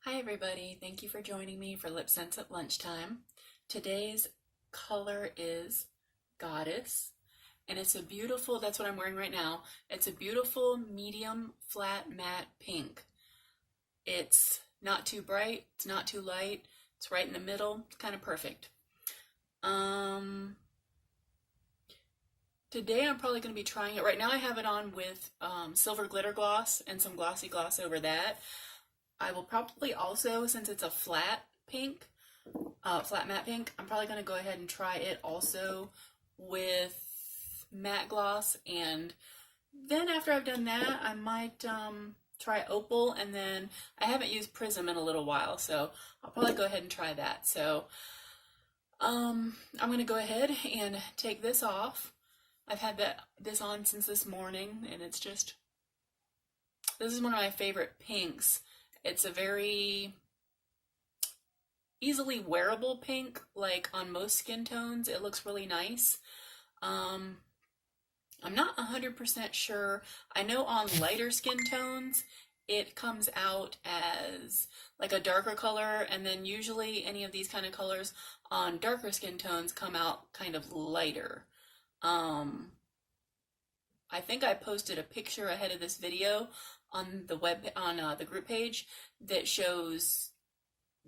Hi everybody, thank you for joining me for LipSense at lunchtime. Today's color is Goddess, and it's a beautiful, that's what I'm wearing right now. It's a beautiful medium flat matte pink. It's not too bright, it's not too light, it's right in the middle, it's kind of perfect. Today I'm probably going to be trying it. Right now I have it on with silver glitter gloss and some glossy gloss over that. I will probably also, since it's a flat pink, flat matte pink, I'm probably going to go ahead and try it also with matte gloss, and then after I've done that, I might try opal, and then I haven't used prism in a little while, so I'll probably go ahead and try that. So I'm going to go ahead and take this off. I've had this on since this morning, and it's just, this is one of my favorite pinks. It's a very easily wearable pink, like on most skin tones. It looks really nice. I'm not 100% sure. I know on lighter skin tones, it comes out as like a darker color, and then usually any of these kind of colors on darker skin tones come out kind of lighter. I think I posted a picture ahead of this video on the the group page that shows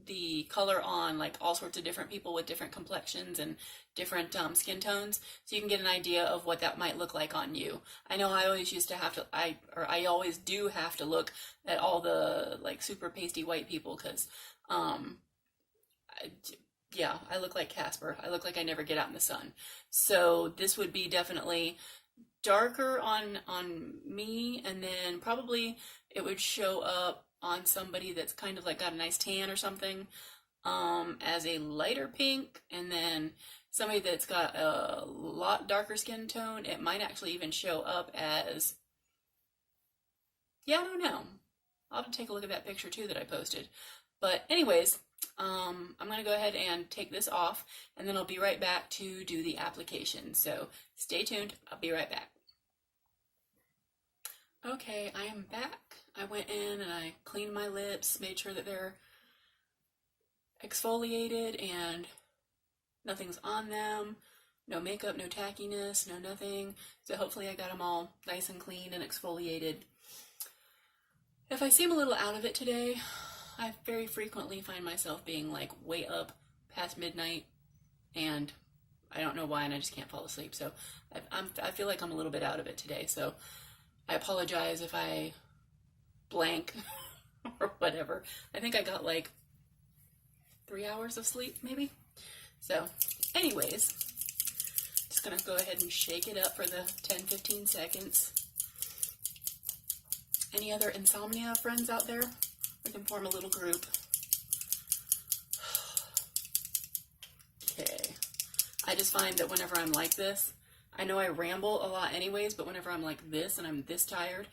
the color on like all sorts of different people with different complexions and different skin tones, so you can get an idea of what that might look like on you. I know I always used to have to, I always do have to look at all the like super pasty white people because yeah, I look like Casper. I look like I never get out in the sun. So this would be definitely darker on me, and then probably it would show up on somebody that's kind of like got a nice tan or something as a lighter pink, and then somebody that's got a lot darker skin tone, it might actually even show up as, yeah, I don't know. I'll have to take a look at that picture too that I posted. But anyways, I'm going to go ahead and take this off, and then I'll be right back to do the application. So stay tuned. I'll be right back. Okay, I am back. I went in and I cleaned my lips, made sure that they're exfoliated and nothing's on them. No makeup, no tackiness, no nothing. So hopefully I got them all nice and clean and exfoliated. If I seem a little out of it today, I very frequently find myself being like way up past midnight, and I don't know why, and I just can't fall asleep. So I feel like I'm a little bit out of it today. So I apologize if I blank or whatever. I think I got like 3 hours of sleep, maybe. So anyways, just gonna go ahead and shake it up for the 10-15 seconds. Any other insomnia friends out there? We can form a little group. Okay. I just find that whenever I'm like this, I know I ramble a lot anyways, but whenever I'm like this and I'm this tired,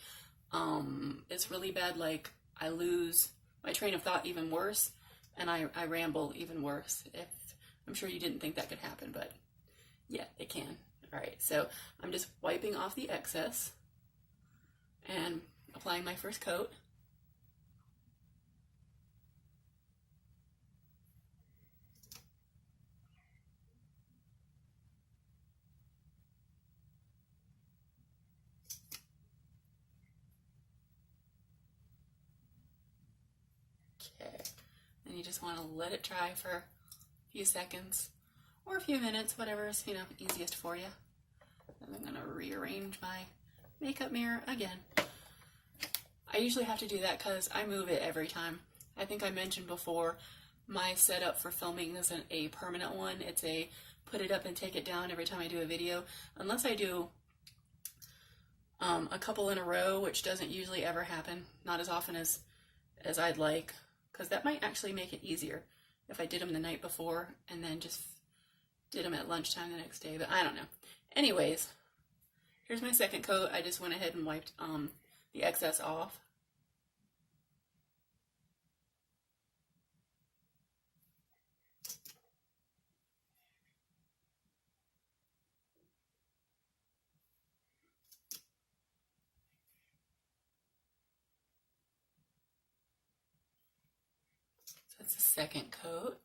it's really bad. Like I lose my train of thought even worse, and I ramble even worse. I'm sure you didn't think that could happen, but yeah, it can. All right, so I'm just wiping off the excess and applying my first coat. Okay, and you just want to let it dry for a few seconds or a few minutes, whatever is, easiest for you. And I'm going to rearrange my makeup mirror again. I usually have to do that because I move it every time. I think I mentioned before, my setup for filming isn't a permanent one. It's a put it up and take it down every time I do a video. Unless I do a couple in a row, which doesn't usually ever happen. Not as often as I'd like, because that might actually make it easier if I did them the night before and then just did them at lunchtime the next day, but I don't know. Anyways, here's my second coat. I just went ahead and wiped the excess off. That's the second coat.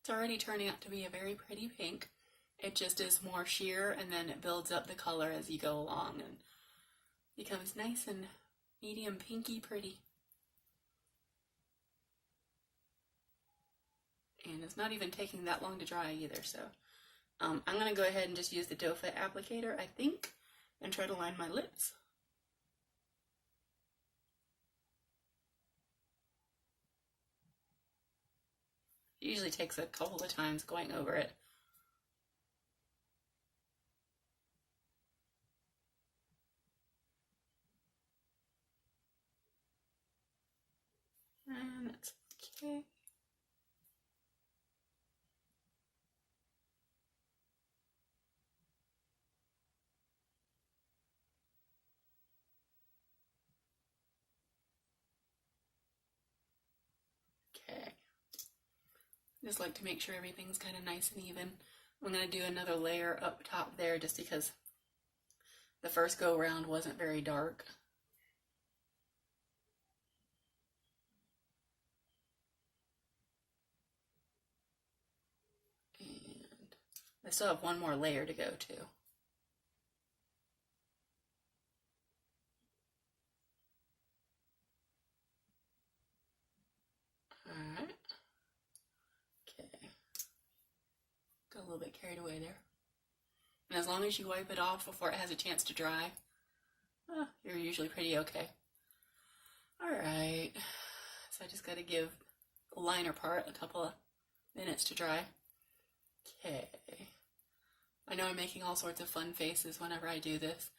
It's already turning out to be a very pretty pink. It just is more sheer, and then it builds up the color as you go along and becomes nice and medium pinky pretty. And it's not even taking that long to dry either, so I'm going to go ahead and just use the doe foot applicator, I think, and try to line my lips. It usually takes a couple of times going over it. And that's okay. Okay. Just like to make sure everything's kind of nice and even. I'm going to do another layer up top there just because the first go round wasn't very dark. And I still have one more layer to go too. Alright. Okay. Got a little bit carried away there. And as long as you wipe it off before it has a chance to dry, you're usually pretty okay. Alright. So I just got to give the liner part a couple of minutes to dry. Okay. I know I'm making all sorts of fun faces whenever I do this.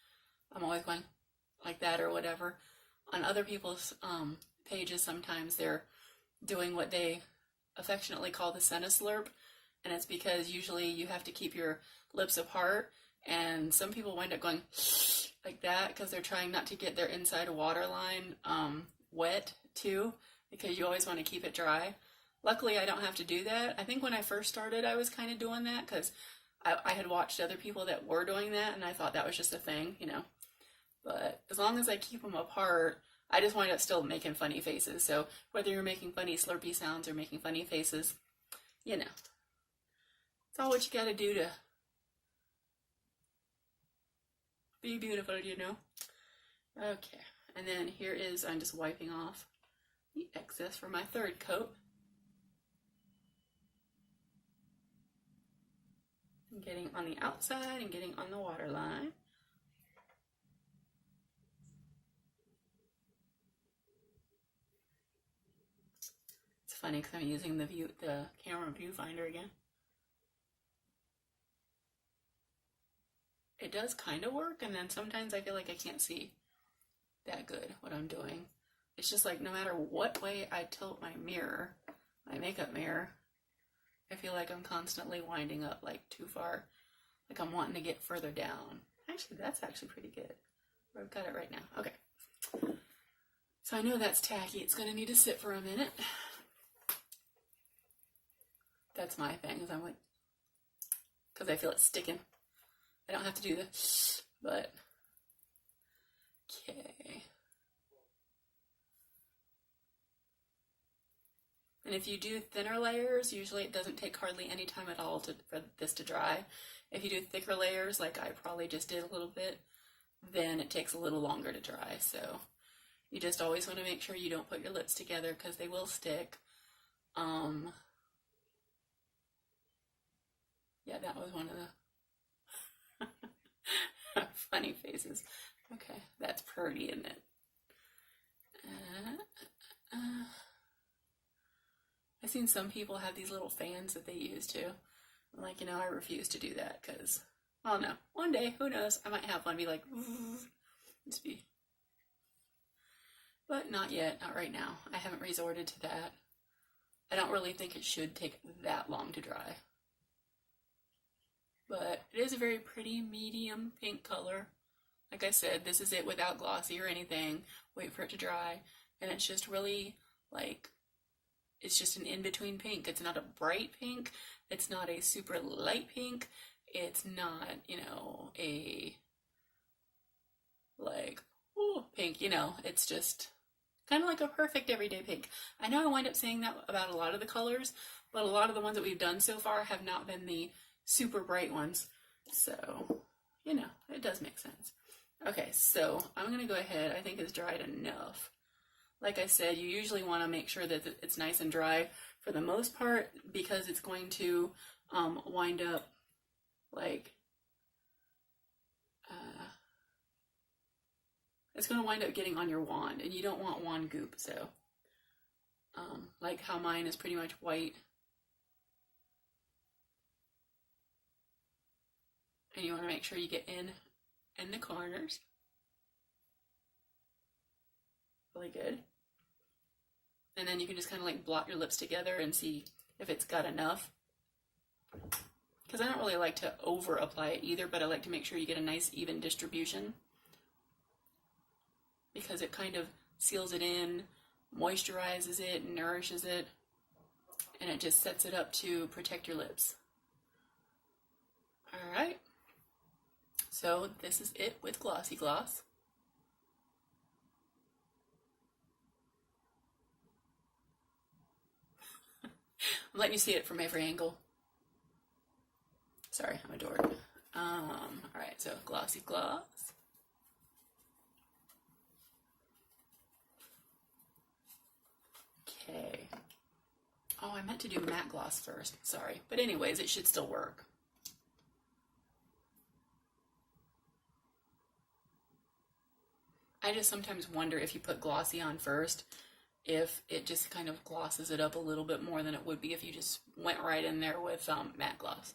I'm always going like that or whatever. On other people's pages, sometimes they're doing what they affectionately call the Senna slurp, and it's because usually you have to keep your lips apart, and some people wind up going like that because they're trying not to get their inside waterline wet too, because you always want to keep it dry. Luckily, I don't have to do that. I think when I first started, I was kind of doing that because I had watched other people that were doing that, and I thought that was just a thing, you know. But as long as I keep them apart, I just wind up still making funny faces. So whether you're making funny slurpy sounds or making funny faces, you know, it's all what you gotta do to be beautiful, you know. Okay, and then here is, I'm just wiping off the excess for my third coat. I'm getting on the outside and getting on the waterline. It's funny because I'm using the camera viewfinder again. It does kind of work, and then sometimes I feel like I can't see that good what I'm doing. It's just like no matter what way I tilt my mirror, my makeup mirror, I feel like I'm constantly winding up like too far. Like I'm wanting to get further down. Actually, that's actually pretty good. I've got it right now. Okay. So I know that's tacky. It's going to need to sit for a minute. That's my thing, is I'm like, because I feel it sticking. I don't have to do this, but okay. And if you do thinner layers, usually it doesn't take hardly any time at all for this to dry. If you do thicker layers, like I probably just did a little bit, then it takes a little longer to dry. So you just always want to make sure you don't put your lips together because they will stick. Yeah, that was one of the funny faces. Okay, that's pretty, isn't it? I've seen some people have these little fans that they use too. I'm like, I refuse to do that because, I don't know. One day, who knows? I might have one be like, just be. But not yet, not right now. I haven't resorted to that. I don't really think it should take that long to dry. But it is a very pretty medium pink color. Like I said, this is it without glossy or anything. Wait for it to dry. And it's just really like, it's just an in-between pink. It's not a bright pink. It's not a super light pink. It's not, a like, pink, it's just Kind of like a perfect everyday pink. I know I wind up saying that about a lot of the colors, but a lot of the ones that we've done so far have not been the super bright ones. So, you know, it does make sense. Okay, so I'm going to go ahead. I think it's dried enough. Like I said, you usually want to make sure that it's nice and dry for the most part, because it's going to wind up like it's going to wind up getting on your wand, and you don't want wand goop. So like how mine is pretty much white, and you want to make sure you get in the corners really good. And then you can just kind of like blot your lips together and see if it's got enough. Because I don't really like to over apply it either, but I like to make sure you get a nice even distribution, because it kind of seals it in, moisturizes it, nourishes it, and it just sets it up to protect your lips. Alright, so this is it with Glossy Gloss. I'm letting you see it from every angle. Sorry, I'm a dork. Alright, so Glossy Gloss. Okay. Oh, I meant to do matte gloss first. Sorry. But anyways, it should still work. I just sometimes wonder if you put glossy on first, if it just kind of glosses it up a little bit more than it would be if you just went right in there with matte gloss.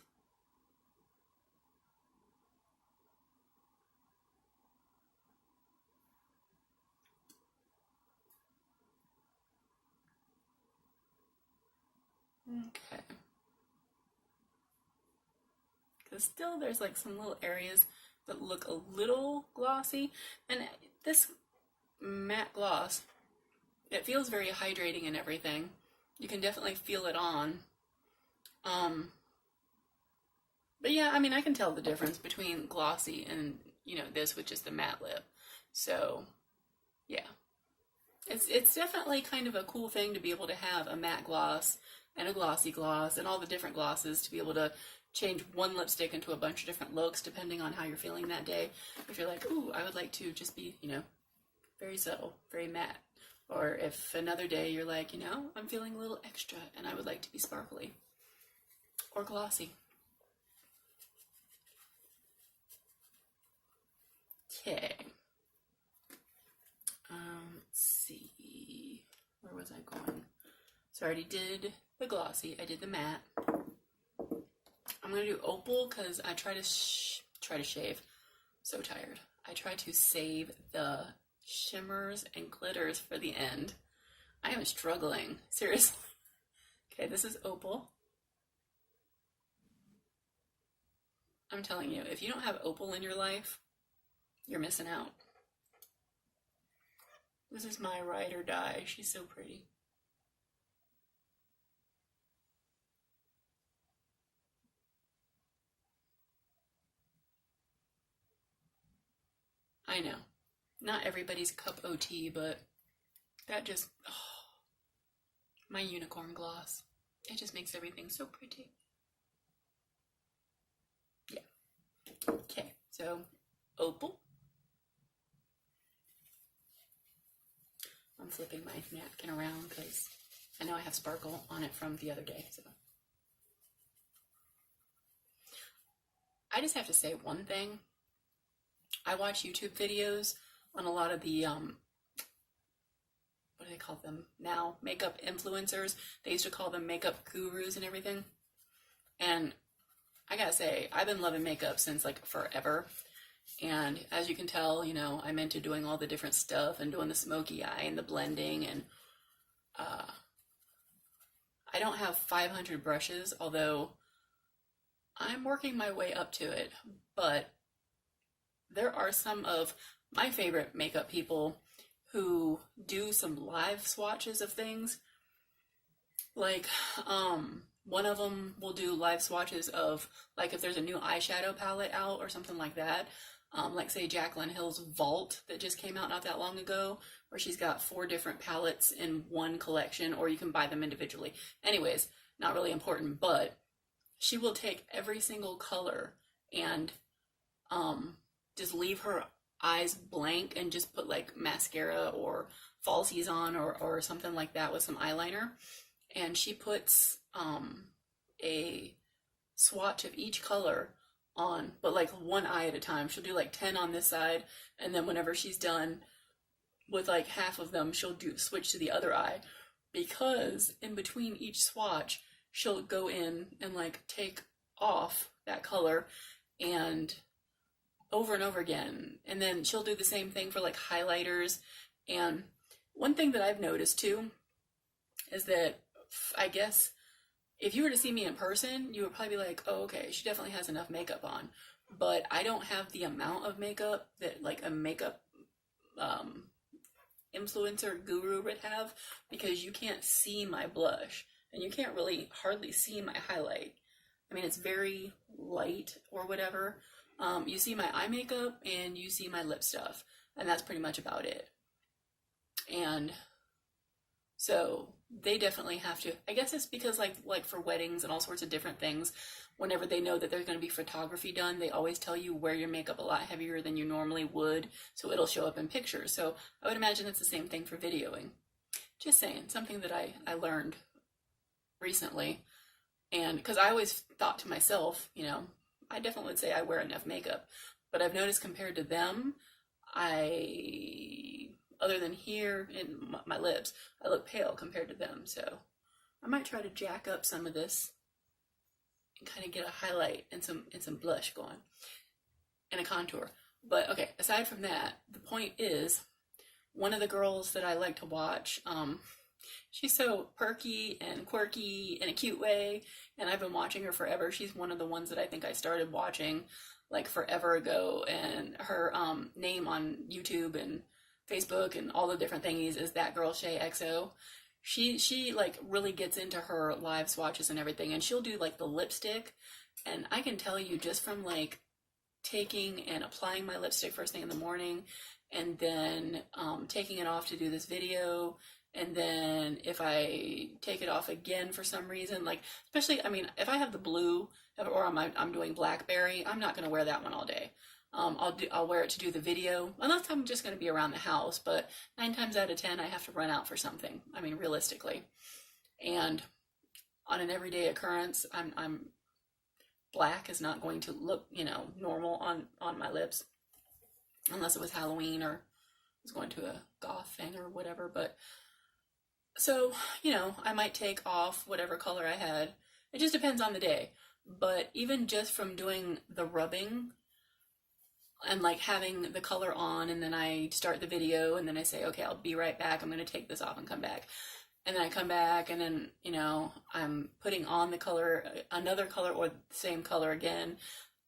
Okay. Because still there's like some little areas that look a little glossy, and this matte gloss, it feels very hydrating and everything. You can definitely feel it on. But yeah, I mean, I can tell the difference between glossy and, you know, this with just the matte lip. So, yeah. It's definitely kind of a cool thing to be able to have a matte gloss and a glossy gloss and all the different glosses, to be able to change one lipstick into a bunch of different looks depending on how you're feeling that day. If you're like, ooh, I would like to just be, you know, very subtle, very matte. Or if another day you're like, you know, I'm feeling a little extra and I would like to be sparkly or glossy. Okay. Let's see. Where was I going? So I already did the glossy. I did the matte. I'm gonna do opal because I try to shave. So tired. I try to save the shimmers and glitters for the end. I am struggling. Seriously. Okay, this is opal. I'm telling you, if you don't have opal in your life, you're missing out. This is my ride or die. She's so pretty. I know. Not everybody's cup of tea, but that just, oh, my unicorn gloss. It just makes everything so pretty. Yeah. Okay, so opal. I'm flipping my napkin around because I know I have sparkle on it from the other day. So I just have to say one thing. I watch YouTube videos on a lot of the, what do they call them now? Makeup influencers. They used to call them makeup gurus and everything. And I gotta say, I've been loving makeup since like forever. And as you can tell, you know, I'm into doing all the different stuff and doing the smoky eye and the blending. And I don't have 500 brushes, although I'm working my way up to it. But there are some of my favorite makeup people who do some live swatches of things. Like, one of them will do live swatches of, like, if there's a new eyeshadow palette out or something like that. like say Jaclyn Hill's Vault that just came out not that long ago, where she's got 4 different palettes in one collection, or you can buy them individually. Anyways, not really important, but she will take every single color and just leave her eyes blank and just put like mascara or falsies on, or something like that with some eyeliner. And she puts a swatch of each color on, but like one eye at a time. She'll do like 10 on this side, and then whenever she's done with like half of them, she'll do switch to the other eye, because in between each swatch she'll go in and like take off that color and over and over again. And then she'll do the same thing for like highlighters. And one thing that I've noticed too is that, I guess, if you were to see me in person, you would probably be like, oh, okay, she definitely has enough makeup on. But I don't have the amount of makeup that like a makeup influencer guru would have, because you can't see my blush and you can't really hardly see my highlight. I mean, it's very light or whatever. You see my eye makeup and you see my lip stuff, and that's pretty much about it. And so they definitely have to, I guess it's because like for weddings and all sorts of different things, whenever they know that there's going to be photography done, they always tell you wear your makeup a lot heavier than you normally would, so it'll show up in pictures. So I would imagine it's the same thing for videoing. Just saying, something that I learned recently. And because I always thought to myself, you know, I definitely would say I wear enough makeup, but I've noticed compared to them, other than here in my lips, I look pale compared to them. So I might try to jack up some of this and kind of get a highlight and some blush going and a contour. But okay, aside from that, the point is, one of the girls that I like to watch, she's so perky and quirky in a cute way, and I've been watching her forever. She's one of the ones that I think I started watching like forever ago, and her name on YouTube and Facebook and all the different thingies is That Girl Shay XO. She like really gets into her live swatches and everything, and she'll do like the lipstick, and I can tell you just from like taking and applying my lipstick first thing in the morning, and then taking it off to do this video, and then if I take it off again for some reason, like especially, I mean, if I have the blue or I'm doing blackberry, I'm not going to wear that one all day. I'll wear it to do the video, unless I'm just going to be around the house, but 9 times out of 10, I have to run out for something. I mean, realistically. And on an everyday occurrence, I'm black is not going to look, you know, normal on my lips, unless it was Halloween or I was going to a goth thing or whatever. But so, you know, I might take off whatever color I had. It just depends on the day. But even just from doing the rubbing and like having the color on, and then I start the video, and then I say, okay, I'll be right back, I'm going to take this off and come back. And then I come back, and then, you know, I'm putting on the color, another color or the same color again,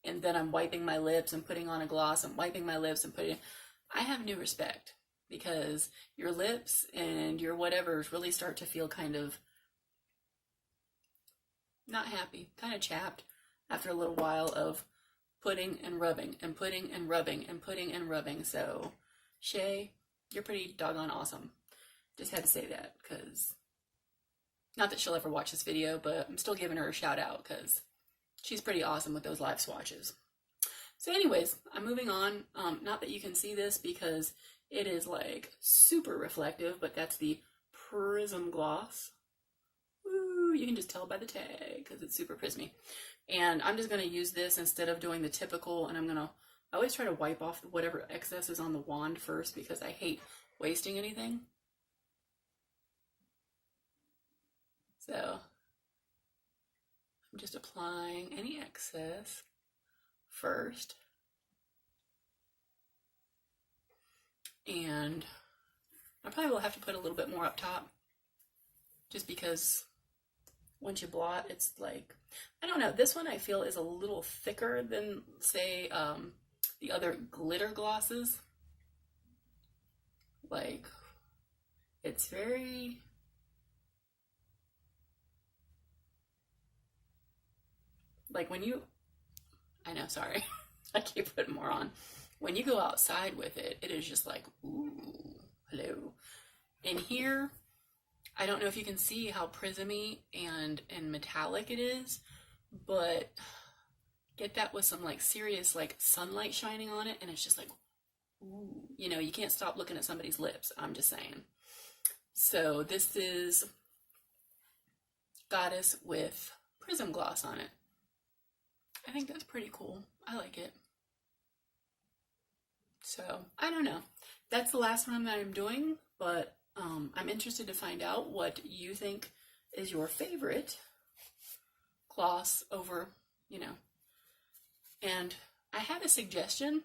and then I'm wiping my lips and putting on a gloss and wiping my lips and putting, I have new respect, because your lips and your whatevers really start to feel kind of not happy, kind of chapped after a little while of putting and rubbing and putting and rubbing and putting and rubbing. So, Shay, you're pretty doggone awesome. Just had to say that, because not that she'll ever watch this video, but I'm still giving her a shout out because she's pretty awesome with those live swatches. So anyways, I'm moving on. Not that you can see this because it is like super reflective, but that's the Prism Gloss. Woo, you can just tell by the tag because it's super prismy. And I'm just going to use this instead of doing the typical, and I always try to wipe off whatever excess is on the wand first, because I hate wasting anything. So I'm just applying any excess first. And I probably will have to put a little bit more up top, just because once you blot, it's like, I don't know, this one I feel is a little thicker than, say, the other glitter glosses. Like, it's very, like when you, I know, sorry, I keep putting more on. when you go outside with it, it is just like, ooh, hello. In here, I don't know if you can see how prismy and metallic it is, but get that with some like serious like sunlight shining on it, and it's just like, ooh, you know, you can't stop looking at somebody's lips. I'm just saying. So this is Goddess with prism gloss on it. I think that's pretty cool. I like it. So I don't know. That's the last one that I'm doing, but I'm interested to find out what you think is your favorite gloss over, you know. And I had a suggestion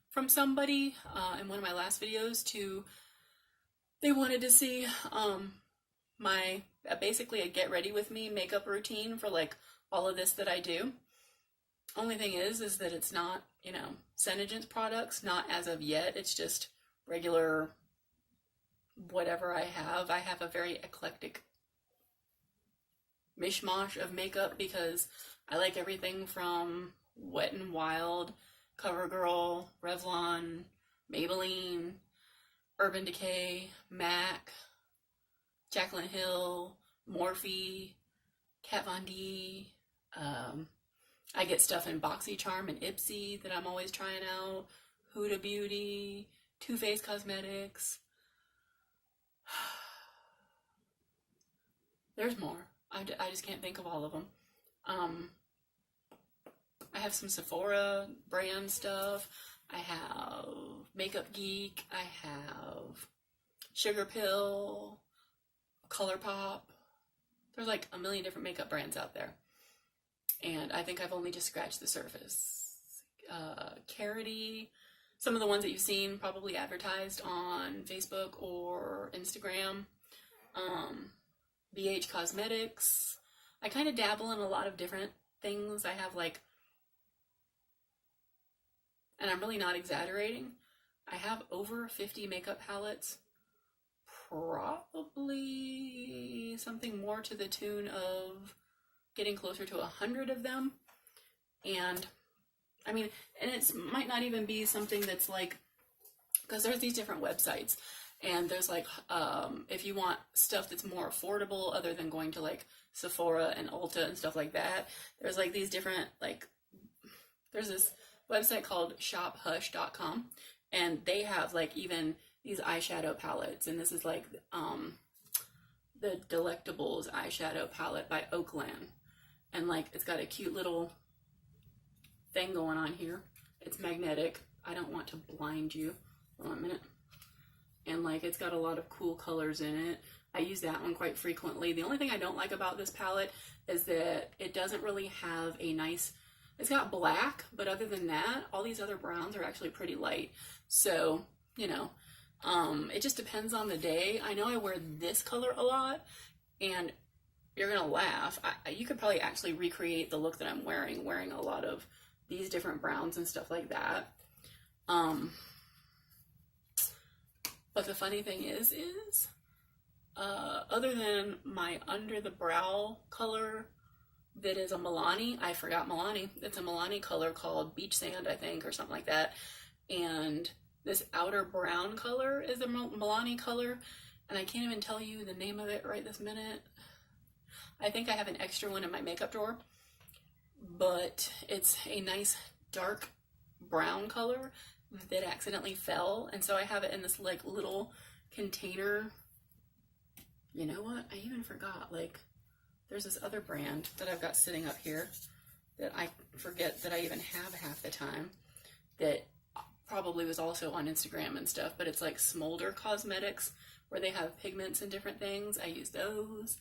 from somebody in one of my last videos they wanted to see my basically a get ready with me makeup routine for like all of this that I do. Only thing is that it's not, you know, Senegence products, not as of yet. It's just regular whatever I have. I have a very eclectic mishmash of makeup because I like everything from Wet n Wild, CoverGirl, Revlon, Maybelline, Urban Decay, MAC, Jaclyn Hill, Morphe, Kat Von D. I get stuff in BoxyCharm and Ipsy that I'm always trying out. Huda Beauty, Too Faced Cosmetics. There's more. I just can't think of all of them. I have some Sephora brand stuff. I have Makeup Geek. I have Sugar Pill, ColourPop. There's like a million different makeup brands out there. And I think I've only just scratched the surface. Carity, some of the ones that you've seen probably advertised on Facebook or Instagram. BH Cosmetics. I kind of dabble in a lot of different things. I have like, and I'm really not exaggerating, I have over 50 makeup palettes. Probably something more to the tune of getting closer to 100 of them. And I mean, and it might not even be something that's like, because there's these different websites, and there's like, if you want stuff that's more affordable other than going to like Sephora and Ulta and stuff like that, there's like these different, like, there's this website called shophush.com, and they have like even these eyeshadow palettes, and this is like the Delectables eyeshadow palette by Oakland, and like it's got a cute little thing going on here. It's magnetic. I don't want to blind you. Hold on a minute. And like it's got a lot of cool colors in it. I use that one quite frequently. The only thing I don't like about this palette is that it doesn't really have a nice, it's got black, but other than that, all these other browns are actually pretty light. So, you know, it just depends on the day. I know I wear this color a lot, and you're gonna laugh. You could probably actually recreate the look that I'm wearing a lot of these different browns and stuff like that. But the funny thing is other than my under the brow color that is a Milani, I forgot Milani. It's a Milani color called Beach Sand, I think, or something like that. And this outer brown color is a Milani color, and I can't even tell you the name of it right this minute. I think I have an extra one in my makeup drawer, but it's a nice dark brown color that accidentally fell, and so I have it in this like little container. You know what? I even forgot, like, there's this other brand that I've got sitting up here that I forget that I even have half the time, that probably was also on Instagram and stuff, but it's like Smolder Cosmetics, where they have pigments and different things. I use those.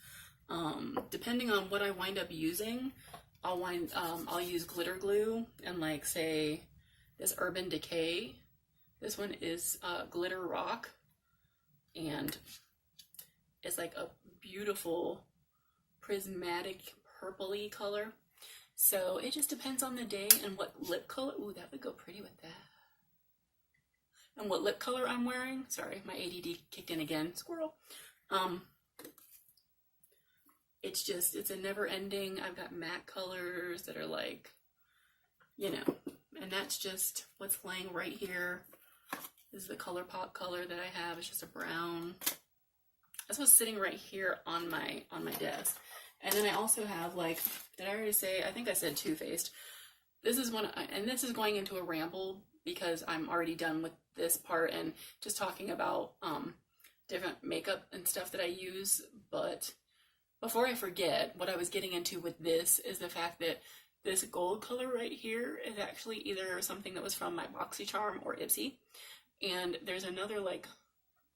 Depending on what I wind up using, I'll use glitter glue, and like say this Urban Decay. This one is Glitter Rock, and it's like a beautiful prismatic purpley color. So it just depends on the day and what lip color. Ooh, that would go pretty with that. And what lip color I'm wearing. Sorry, my ADD kicked in again. Squirrel. It's a never ending. I've got matte colors that are like, you know, And that's just what's laying right here. This is the ColourPop color that I have. It's just a brown. That's what's sitting right here on my desk. And then I also have, like, did I already say? I think I said Too Faced. This is one, and this is going into a ramble because I'm already done with this part and just talking about different makeup and stuff that I use. But before I forget, what I was getting into with this is the fact that this gold color right here is actually either something that was from my BoxyCharm or Ipsy. And there's another, like,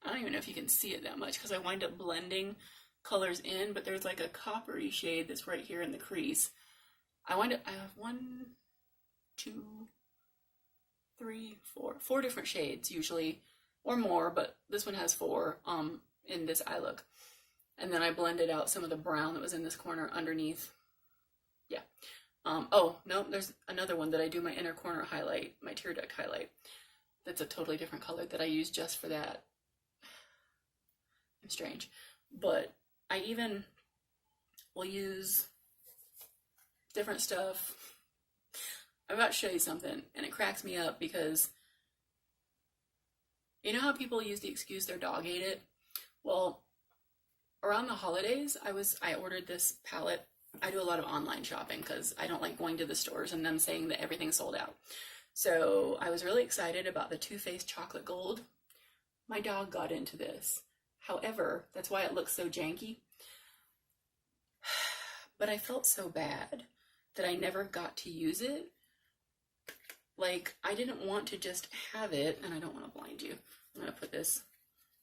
I don't even know if you can see it that much because I wind up blending colors in, but there's like a coppery shade that's right here in the crease. I have 1, 2, 3, 4 different shades usually, or more, but this one has 4 in this eye look. And then I blended out some of the brown that was in this corner underneath. Yeah. Oh, no, there's another one that I do my inner corner highlight, my tear duct highlight. That's a totally different color that I use just for that. I'm strange. But I even will use different stuff. I'm about to show you something, and it cracks me up because you know how people use the excuse their dog ate it? Well, around the holidays, I ordered this palette. I do a lot of online shopping because I don't like going to the stores and them saying that everything's sold out. So I was really excited about the Too Faced Chocolate Gold. My dog got into this. However, that's why it looks so janky. But I felt so bad that I never got to use it. Like, I didn't want to just have it, and I don't want to blind you. I'm going to put this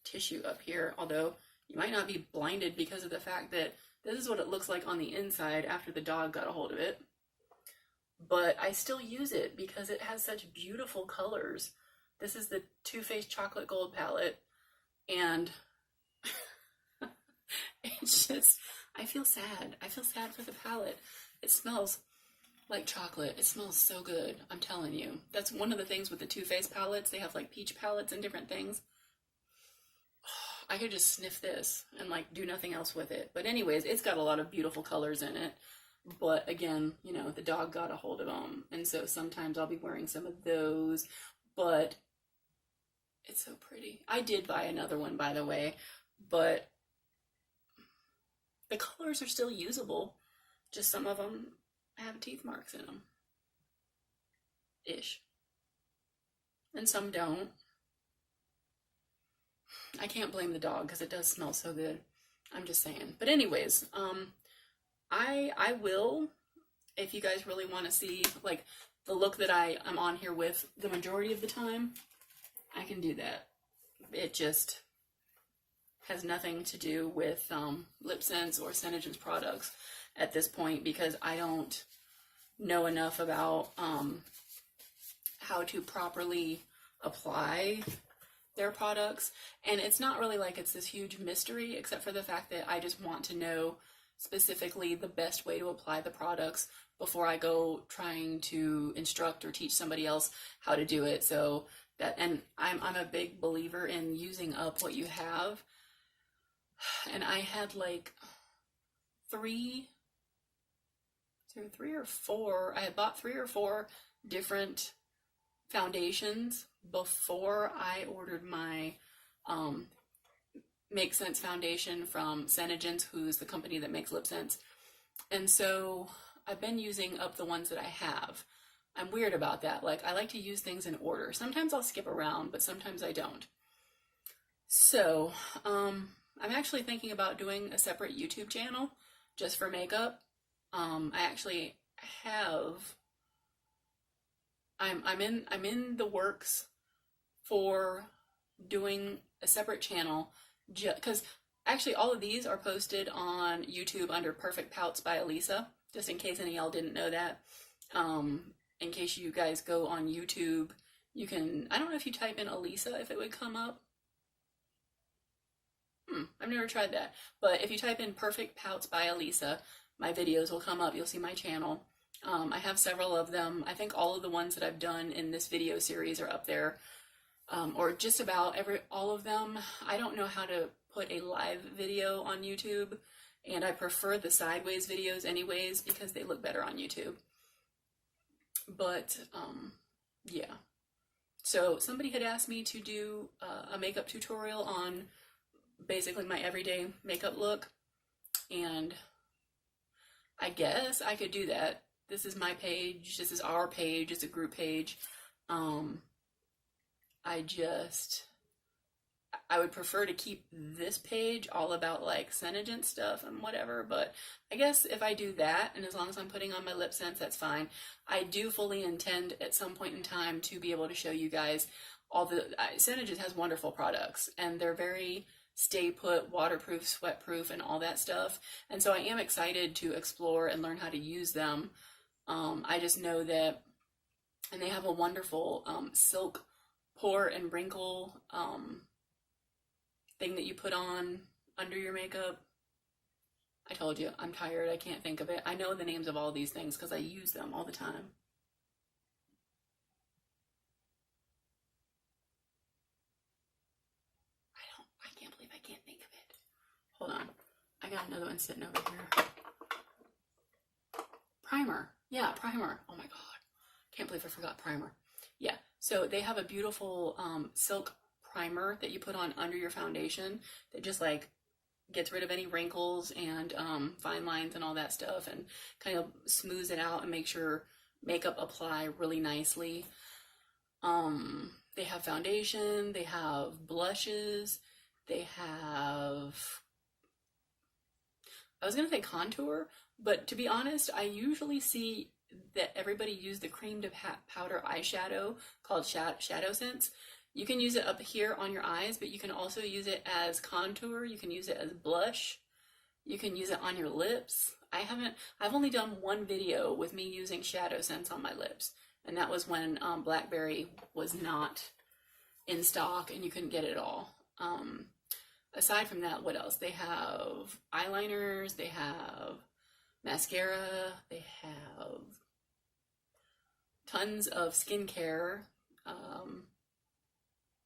tissue up here, although you might not be blinded because of the fact that this is what it looks like on the inside after the dog got a hold of it. But I still use it because it has such beautiful colors. This is the Too Faced Chocolate Gold palette, and it's just, I feel sad. I feel sad for the palette. It smells like chocolate. It smells so good. I'm telling you. That's one of the things with the Too Faced palettes. They have like peach palettes and different things. I could just sniff this and like do nothing else with it. But anyways, it's got a lot of beautiful colors in it. But again, you know, the dog got a hold of them. And so sometimes I'll be wearing some of those. But it's so pretty. I did buy another one, by the way. But the colors are still usable. Just some of them have teeth marks in them. Ish. And some don't. I can't blame the dog because it does smell so good. I'm just saying. But anyways, I will, if you guys really want to see like the look that I'm on here with the majority of the time, I can do that. It just has nothing to do with LipSense or Synergen's products at this point because I don't know enough about how to properly apply their products. And it's not really like it's this huge mystery, except for the fact that I just want to know specifically the best way to apply the products before I go trying to instruct or teach somebody else how to do it. So that, and I'm a big believer in using up what you have. And I had like three or four, I had bought 3 or 4 different foundations before I ordered my Make Sense foundation from Synergen, who's the company that makes LipSense. And so I've been using up the ones that I have. I'm weird about that. Like, I like to use things in order. Sometimes I'll skip around, but sometimes I don't. So, I'm actually thinking about doing a separate YouTube channel just for makeup. I actually have, I'm in the works for doing a separate channel, because actually all of these are posted on YouTube under Perfect Pouts by Alisa, just in case any of y'all didn't know that. In case you guys go on YouTube, you can, I don't know if you type in Alisa if it would come up. I've never tried that. But if you type in Perfect Pouts by Alisa, my videos will come up. You'll see my channel. I have several of them. I think all of the ones that I've done in this video series are up there. Or just about all of them. I don't know how to put a live video on YouTube, and I prefer the sideways videos anyways because they look better on YouTube. But Yeah. So somebody had asked me to do a makeup tutorial on basically my everyday makeup look, and I guess I could do that. This is my page. This is our page. It's a group page. Um, I just I would prefer to keep this page all about like Senegent stuff and whatever, but I guess if I do that, and as long as I'm putting on my LipSense, that's fine. I do fully intend at some point in time to be able to show you guys all the Senegent has wonderful products, and they're very stay put, waterproof, sweatproof, and all that stuff. And so I am excited to explore and learn how to use them. I just know that, and they have a wonderful silk pore and wrinkle thing that you put on under your makeup. I told you, I'm tired. I can't think of it. I know the names of all these things because I use them all the time. I can't believe I can't think of it. Hold on. I got another one sitting over here. Primer. Yeah, primer. Oh my God. Can't believe I forgot primer. Yeah. So they have a beautiful silk primer that you put on under your foundation that just like gets rid of any wrinkles and fine lines and all that stuff, and kind of smooths it out and makes your makeup apply really nicely. They have foundation, they have blushes, they have, I was gonna say contour, but to be honest, I usually see that everybody use the cream to powder eyeshadow called Shadow Sense. You can use it up here on your eyes, but you can also use it as contour. You can use it as blush. You can use it on your lips. I've only done one video with me using Shadow Sense on my lips, and that was when Blackberry was not in stock and you couldn't get it all. Aside from that, what else? They have eyeliners, they have mascara, they have tons of skincare.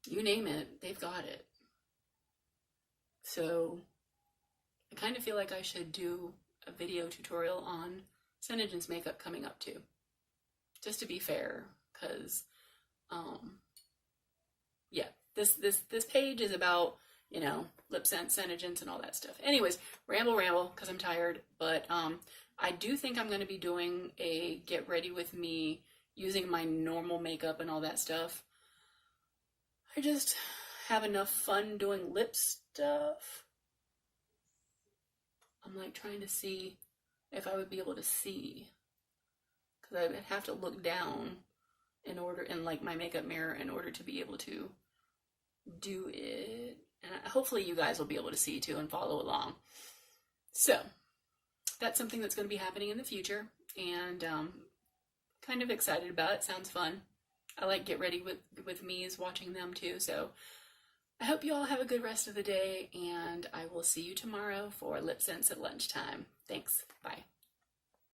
You name it, they've got it. So I kind of feel like I should do a video tutorial on Senegent's makeup coming up too, just to be fair, because yeah, this page is about, you know, LipSense, Senegent, and all that stuff. Anyways, ramble, because I'm tired, but I do think I'm going to be doing a get ready with me using my normal makeup and all that stuff. I just have enough fun doing lip stuff. I'm like trying to see if I would be able to see, because I would have to look down in order, in like my makeup mirror, in order to be able to do it. And hopefully you guys will be able to see too and follow along. So that's something that's going to be happening in the future, and kind of excited about it. Sounds fun. I like Get Ready with Me's watching them too. So I hope you all have a good rest of the day, and I will see you tomorrow for LipSense at lunchtime. Thanks. Bye.